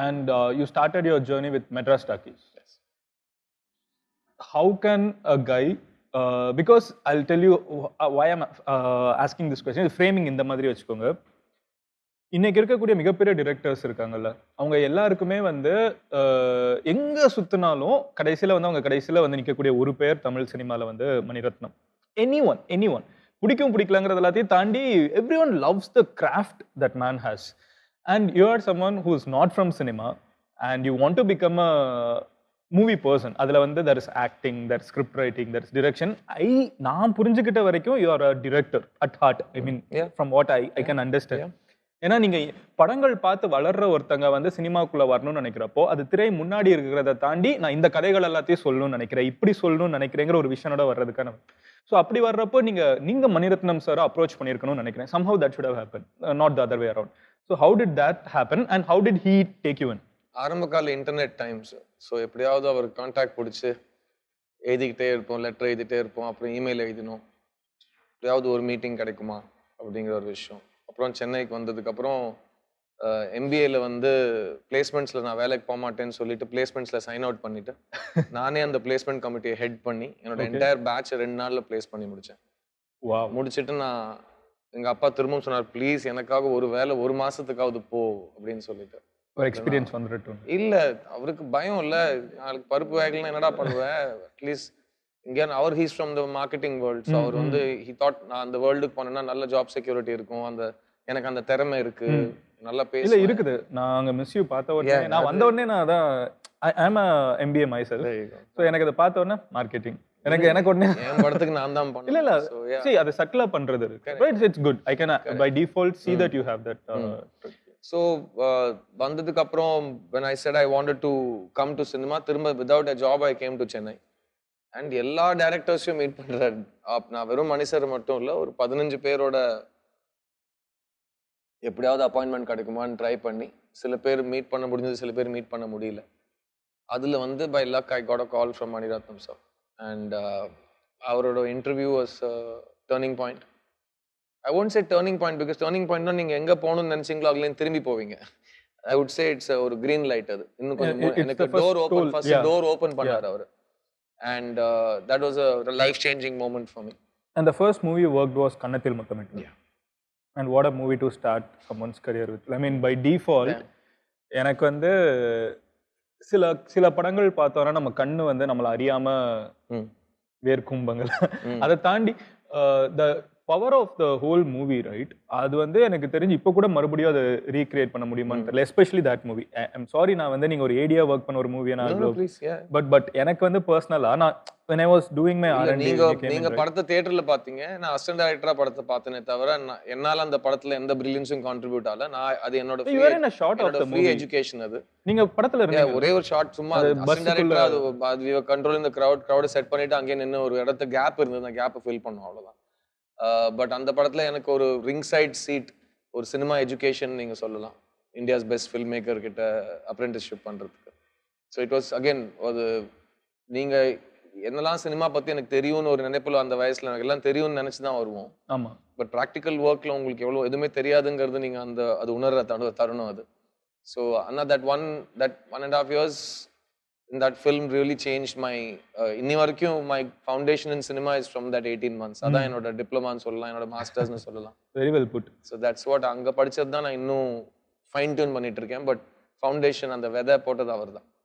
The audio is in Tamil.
and you started your journey with Madras Talkies. Yes. How can a guy, because I'll tell you why I'm asking this question, framing இந்த மாதிரி வச்சுக்கோங்க. இன்னைக்கு இருக்கக்கூடிய மிகப்பெரிய டிரெக்டர்ஸ் இருக்காங்கல்ல, அவங்க எல்லாருக்குமே வந்து எங்க சுத்தினாலும் கடைசியில வந்து அவங்க கடைசியில வந்து நிற்கக்கூடிய ஒரு பேர் தமிழ் சினிமால வந்து மணிரத்னம். எனி ஒன் பிடிக்கும் பிடிக்கலங்கிறது எல்லாத்தையும் தாண்டி everyone loves the craft that man has. And you are someone who is not from cinema and you want to become a movie person. அதில் வந்து there is acting, there script writing, there is direction. நான் புரிஞ்சுக்கிட்ட வரைக்கும் you are a director at heart. I mean from what I can understand. ஏன்னா நீங்க படங்கள் பார்த்து வளர்ற ஒருத்தங்க வந்து சினிமாக்குள்ள வரணும்னு நினைக்கிறப்போ அது திரை முன்னாடி இருக்கிறத தாண்டி நான் இந்த கதைகள் எல்லாத்தையும் சொல்லணும்னு நினைக்கிறேன், இப்படி சொல்லணும்னு நினைக்கிறேங்கிற ஒரு விஷனோட வர்றதுக்கான. ஸோ அப்படி வர்றப்போ நீங்க மணிரத்னம் சார் அப்ரோச் பண்ணியிருக்கணும்னு நினைக்கிறேன். somehow that should have happened, not the other way around. So how did that happen and how did he take you in? ஆரம்ப கால இன்டர்நெட் டைம்ஸ். ஸோ எப்படியாவது அவர் கான்டாக்ட் பிடிச்சி எழுதிக்கிட்டே இருப்போம், லெட்டர் எழுதிட்டே இருப்போம், அப்புறம் இமெயில் எழுதினோம், எப்படியாவது ஒரு மீட்டிங் கிடைக்குமா அப்படிங்கிற ஒரு விஷயம். அப்புறம் சென்னைக்கு வந்ததுக்கப்புறம் எம்பிஏல வந்து பிளேஸ்மெண்ட்ஸில் நான் வேலைக்கு போக மாட்டேன்னு சொல்லிட்டு பிளேஸ்மெண்ட்ஸில் சைன் அவுட் பண்ணிட்டு நானே அந்த பிளேஸ்மெண்ட் கமிட்டியை ஹெட் பண்ணி என்னோட என்டையர் பேட்சை 2 நாளில் பிளேஸ் பண்ணி முடித்தேன். முடிச்சுட்டு நான் எங்கள் அப்பா திரும்பவும் சொன்னார், ப்ளீஸ் எனக்காக ஒரு வேலை 1 மாதத்துக்காவது போ அப்படின்னு சொல்லிட்டு. ஒரு எக்ஸ்பீரியன்ஸ் வந்துட்டு இல்லை, அவருக்கு பயம் இல்லை, நாளைக்கு பருப்பு வேகலாம் என்னடா பண்ணுவேன், அட்லீஸ்ட் இங்கே அவர் he's from the marketing world. So அவர் வந்து ஹி தாட் நான் அந்த வேர்ல்டுக்கு போனேன்னா நல்ல ஜாப் செக்யூரிட்டி இருக்கும், எனக்கு அந்த திறமை இருக்கு, நல்லா பேச. இல்ல இருக்குது. நான் அங்க மிஸ் யூ பார்த்த உடனே நான் வந்த உடனே நான் அதான் ஐ அம் எம்பிஏ மை செல்ஃப். சோ எனக்கு அதை பார்த்த உடனே மார்க்கெட்டிங் எனக்கு உடனே என் படத்துக்கு நான் தான் பண்ணேன். இல்ல see அதை சட்டிலா பண்றது இருக்கு. It's good. I can by default see that you have that. So வந்ததுக்கு அப்புறம் when I said I wanted to come to cinema, திரும்ப without a job I came to Chennai. And எல்லா டைரக்டர்ஸையும் மீட் பண்றேன். நான் வெறும் மணிசர் மட்டும் இல்ல, ஒரு 15 பேரோட எப்படியாவது அப்பாயின்மெண்ட் கிடைக்குமான்னு ட்ரை பண்ணி சில பேர் மீட் பண்ண முடிஞ்சது, சில பேர் மீட் பண்ண முடியல. அதில் வந்து by luck I got a call from Mani Ratnam sir. And அவரோட interview was turning point. I won't say turning point because turning பாயிண்ட்னா நீங்கள் எங்கே போகணும்னு நினச்சிங்களோ அதுலேருந்து திரும்பி போவீங்க. ஐ வுட் சே இட்ஸ் ஒரு கிரீன் லைட். அது இன்னும் கொஞ்சம் எனக்கு door open, first door open பண்ணார் அவர். And that was a life-changing moment for me. And the first movie you worked was Kannathil Muthamittu. Yeah. And what a movie to start someone's career with. I mean, by default, எனக்கு வந்து சில படங்கள் பார்த்தோன்னா நம்ம கண்ணு வந்து நம்மளை அறியாம வேர்க்கும்பங்கள். அதை தாண்டி the power of the whole movie, right? அது வந்து எனக்கு தெரிஞ்சு இப்போ கூட மறுபடியும் அதை ரீக்ரியேட் பண்ண முடியுமான்னு தெரியல. Especially that movie. I'm sorry, நான் வந்து நீங்க ஒரு ஏடியா ஒர்க் பண்ண ஒரு மூவியை நான் பட் எனக்கு வந்து பர்சனலா நான் when I was doing my R&D, நீங்க படத்தை தியேட்டர்ல பாத்தீங்க, நான் அசிஸ்டன்ட் டைரக்டரா படத்தை பார்த்தனே தவிர என்னால அந்த படத்துல எந்த பிரில்லியன்ஸும் கான்ட்ரிபியூட் ஆகல. நான் அது என்னோட ஃப்ரீ எஜுகேஷன். அது நீங்க படத்துல இருந்தீங்க, ஒரே ஒரு ஷாட் சும்மா அசிஸ்டன்ட் டைரக்டரா அது கண்ட்ரோலிங் தி கிரவுட் செட் பண்ணிட்டு அங்கே நின்று ஒரு இடத்துல கேப் இருந்தது, அந்த கேப்பை ஃபில் பண்ணோம், அவ்வளவுதான். பட் அந்த படத்துல எனக்கு ஒரு ரிங் சைட் சீட், ஒரு சினிமா எஜுகேஷன் நீங்க சொல்லலாம், இந்தியாஸ் பெஸ்ட் ஃபில்ம் மேக்கர் கிட்ட அப்ரெண்டிஸ்ஷிப் பண்றதுக்கு. ஸோ இட் வாஸ் அகெயின் அது நீங்க என்னெல்லாம் சினிமா பத்தி எனக்கு தெரியும்னு ஒரு நினைப்புல அந்த வயசுல எனக்கு எல்லாம் தெரியும்னு நினைச்சுதான் வருவோம். ஆமா. பட் ப்ராக்டிக்கல் ஒர்க்ல உங்களுக்கு எவ்வளவு எதுவுமே தெரியாதுங்கிறது நீங்க அது உணர்ற தருணம் அது. ஸோ ஆனா that 1.5 years in that film really changed my இன்னி வரைக்கும் my foundation in cinema is from that 18 months. அதான் என்னோட டிப்ளமான்னு சொல்லலாம், என்னோட மாஸ்டர்ஸ்னு சொல்லலாம். Very well put. So that's what அங்க படிச்சது தான் நான் இன்னும் ஃபைன் டியூன் பண்ணிட்டு இருக்கேன். பட் ஃபவுண்டேஷன் அந்த விதை போட்டது அவர் தான்.